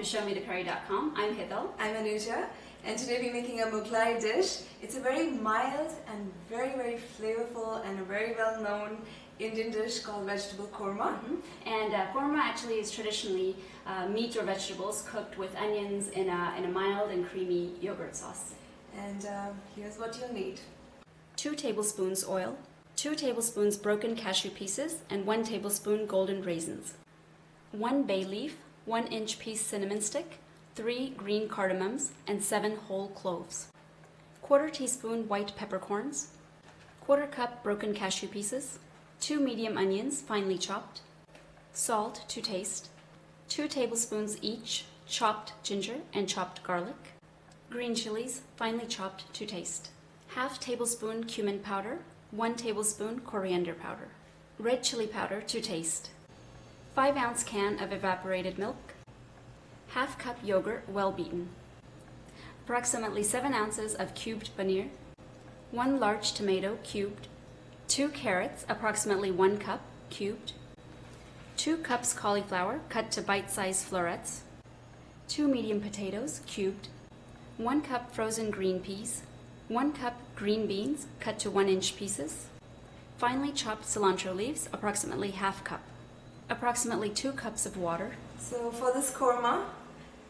ShowMeTheCurry.com. I'm Hidal. I'm Anuja, and today we're making a Mughlai dish. It's a very mild and very flavorful and a very well-known Indian dish called vegetable korma. And korma actually is traditionally meat or vegetables cooked with onions in a mild and creamy yogurt sauce. And here's what you'll need. 2 tablespoons oil, 2 tablespoons broken cashew pieces, and 1 tablespoon golden raisins. 1 bay leaf, 1-inch piece cinnamon stick, 3 green cardamoms, and 7 whole cloves. 1/4 teaspoon white peppercorns, 1/4 cup broken cashew pieces, 2 medium onions finely chopped, salt to taste, 2 tablespoons each chopped ginger and chopped garlic, green chilies finely chopped to taste, 1/2 tablespoon cumin powder, 1 tablespoon coriander powder, red chili powder to taste, 5-ounce can of evaporated milk, 1/2 cup yogurt well beaten, approximately 7 ounces of cubed paneer, 1 large tomato cubed, 2 carrots approximately 1 cup cubed, 2 cups cauliflower cut to bite-sized florets, 2 medium potatoes cubed, 1 cup frozen green peas, 1 cup green beans cut to 1-inch pieces, finely chopped cilantro leaves approximately 1/2 cup, approximately 2 cups of water. So for this korma,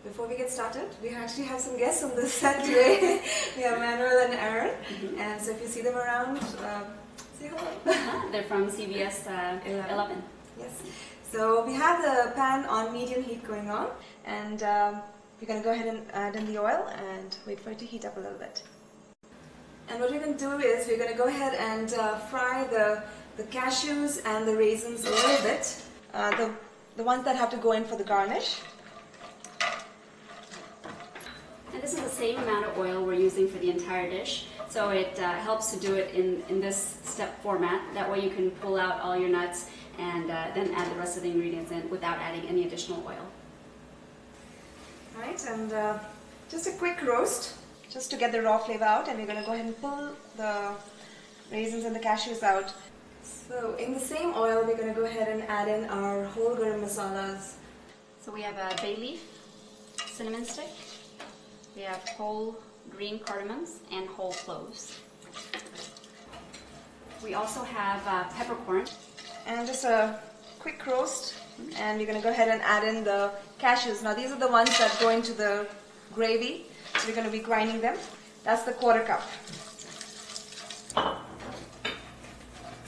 before we get started, we actually have some guests on this set today. We have Manuel and Aaron, and so if you see them around, say hello. They're from CBS 11. Yes. So we have the pan on medium heat going on, and we're going to go ahead and add in the oil and wait for it to heat up a little bit. And what we're going to do is we're going to go ahead and fry the cashews and the raisins a little bit, the ones that have to go in for the garnish. And this is the same amount of oil we're using for the entire dish, so it helps to do it in this step format. That way you can pull out all your nuts and then add the rest of the ingredients in without adding any additional oil. Right, and just a quick roast, just to get the raw flavor out, and we're going to go ahead and pull the raisins and the cashews out. So in the same oil, we're going to go ahead and add in our whole garam masalas. So we have a bay leaf, cinnamon stick, we have whole green cardamoms, and whole cloves. We also have peppercorns. And just a quick roast, and we're going to go ahead and add in the cashews. Now these are the ones that go into the gravy, so we're going to be grinding them. That's the 1/4 cup.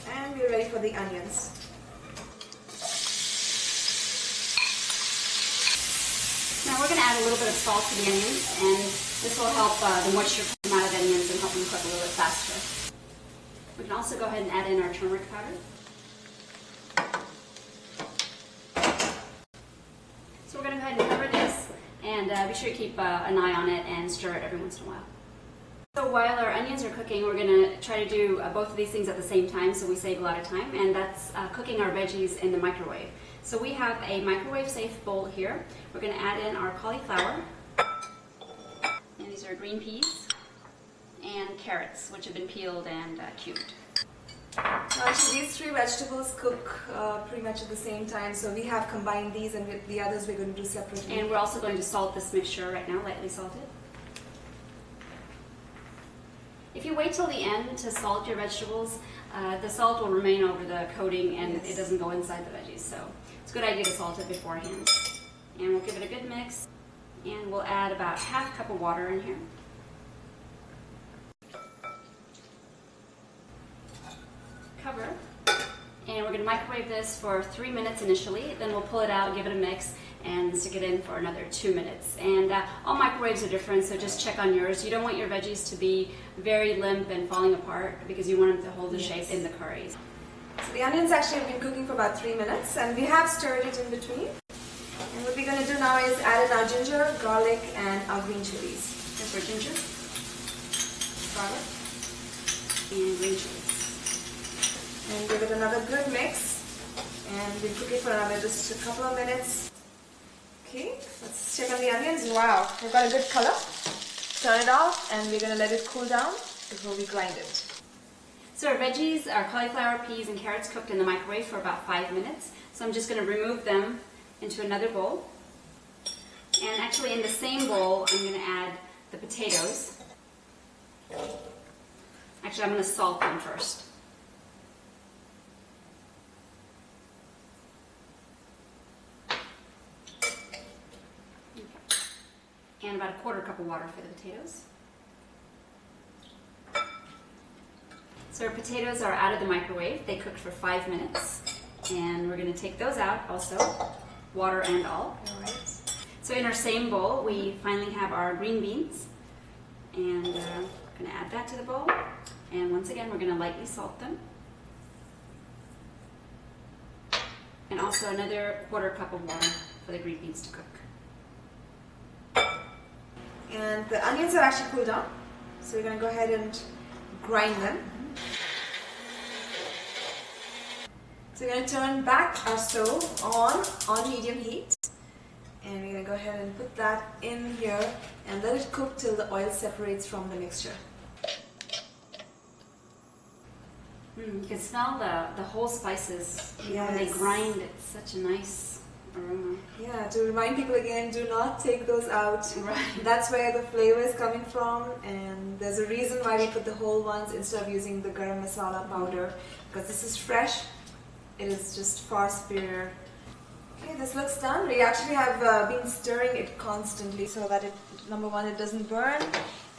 And we're ready for the onions. Now we're going to add a little bit of salt to the onions, and this will help the moisture come out of the onions and help them cook a little bit faster. We can also go ahead and add in our turmeric powder. So we're going to go ahead and cover this, and be sure to keep an eye on it and stir it every once in a while. So while our onions are cooking, we're going to try to do both of these things at the same time so we save a lot of time, and that's cooking our veggies in the microwave. So we have a microwave-safe bowl here. We're going to add in our cauliflower, and these are green peas, and carrots, which have been peeled and cubed. Actually, these 3 vegetables cook pretty much at the same time, so we have combined these, and with the others we're going to do separately. And we're also going to salt this mixture right now, lightly salted. If you wait till the end to salt your vegetables, the salt will remain over the coating and it doesn't go inside the veggies, so it's a good idea to salt it beforehand. And we'll give it a good mix, and we'll add about 1/2 cup of water in here. Cover, and we're going to microwave this for 3 minutes initially, then we'll pull it out, give it a mix, and stick it in for another 2 minutes. And all microwaves are different, so just check on yours. You don't want your veggies to be very limp and falling apart because you want them to hold the shape in the curries. So the onions actually have been cooking for about 3 minutes, and we have stirred it in between. And what we're going to do now is add in our ginger, garlic, and our green chilies. Here's our ginger, garlic, and green chilies. And give it another good mix, and we'll cook it for another just a couple of minutes. Okay, let's check on the onions. Wow, they've got a good color. Turn it off, and we're going to let it cool down before we grind it. So our veggies, our cauliflower, peas, and carrots cooked in the microwave for about 5 minutes. So I'm just going to remove them into another bowl. And actually in the same bowl, I'm going to add the potatoes. Actually, I'm going to salt them first. Okay. And about a quarter cup of water for the potatoes. So our potatoes are out of the microwave. They cooked for 5 minutes. And we're going to take those out also, water and all. All right. So in our same bowl, we finally have our green beans. And we're going to add that to the bowl. And once again, we're going to lightly salt them. And also another quarter cup of water for the green beans to cook. And the onions have actually cooled down. So we're going to go ahead and grind them. So we're going to turn back our stove on medium heat. And we're going to go ahead and put that in here and let it cook till the oil separates from the mixture. You can smell the whole spices. Yes. When they grind, it's such a nice aroma. Yeah, to remind people again, do not take those out. Right. That's where the flavor is coming from, and there's a reason why we put the whole ones instead of using the garam masala powder, because this is fresh. It is just far superior. Okay, this looks done. We actually have been stirring it constantly so that number one, it doesn't burn,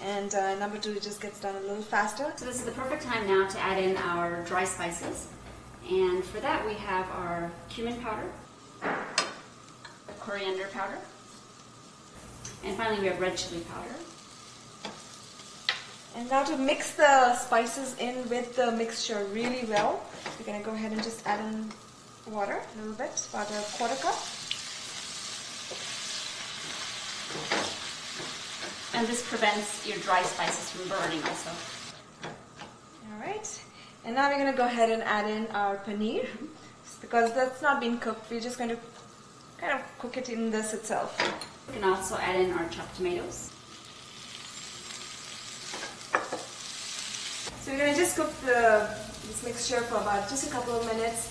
and number two, it just gets done a little faster. So this is the perfect time now to add in our dry spices. And for that we have our cumin powder, coriander powder, and finally we have red chili powder. And now to mix the spices in with the mixture really well, we're going to go ahead and just add in water a little bit, about a quarter cup. And this prevents your dry spices from burning also. Alright, and now we're going to go ahead and add in our paneer. Because that's not been cooked, we're just going to kind of cook it in this itself. We can also add in our chopped tomatoes. So we're going to just cook this mixture for about just a couple of minutes.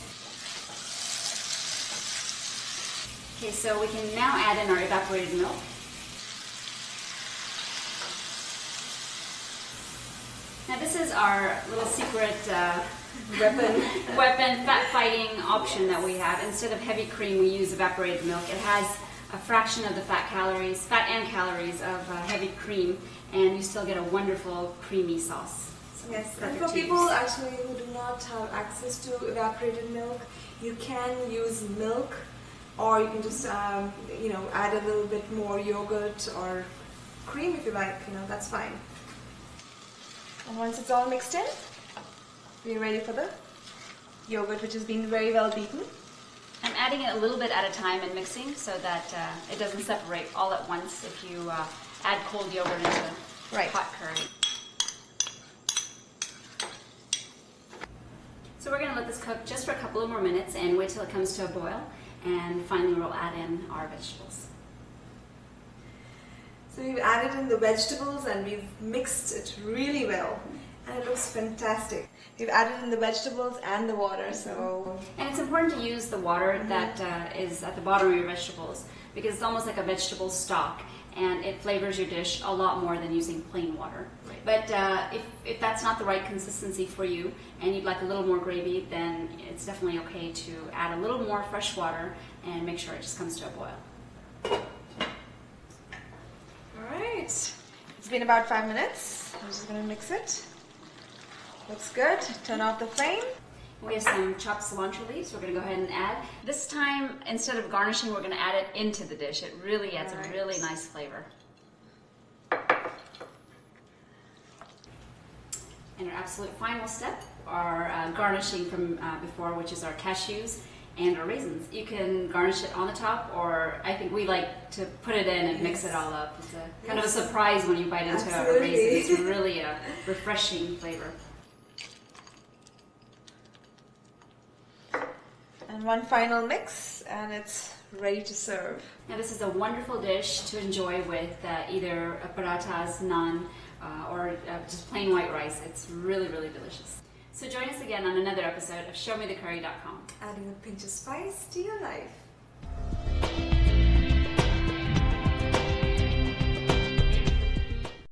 Okay, so we can now add in our evaporated milk. Now this is our little secret weapon fat-fighting option that we have. Instead of heavy cream, we use evaporated milk. It has a fraction of the fat and calories of heavy cream, and you still get a wonderful creamy sauce. Yes, and for people actually who do not have access to evaporated milk, you can use milk, or you can just add a little bit more yogurt or cream if you like. That's fine. And once it's all mixed in, we're ready for the yogurt, which has been very well beaten. I'm adding it a little bit at a time and mixing so that it doesn't separate all at once if you add cold yogurt into hot curry. So we're going to let this cook just for a couple of more minutes and wait till it comes to a boil, and finally we'll add in our vegetables. So we've added in the vegetables and we've mixed it really well, and it looks fantastic. We've added in the vegetables and the water, so... And it's important to use the water that is at the bottom of your vegetables, because it's almost like a vegetable stock, and it flavors your dish a lot more than using plain water. Right. But if that's not the right consistency for you and you'd like a little more gravy, then it's definitely okay to add a little more fresh water and make sure it just comes to a boil. Alright, it's been about 5 minutes. I'm just going to mix it. Looks good. Turn off the flame. We have some chopped cilantro leaves we're going to go ahead and add. This time, instead of garnishing, we're going to add it into the dish. It really adds a really nice flavor. And our absolute final step, our garnishing from before, which is our cashews and our raisins. You can garnish it on the top, or I think we like to put it in and mix it all up. It's a kind of a surprise when you bite into a raisin. It's really a refreshing flavor. And one final mix, and it's ready to serve. Now this is a wonderful dish to enjoy with either parathas, naan, or just plain white rice. It's really, really delicious. So join us again on another episode of ShowMeTheCurry.com. Adding a pinch of spice to your life.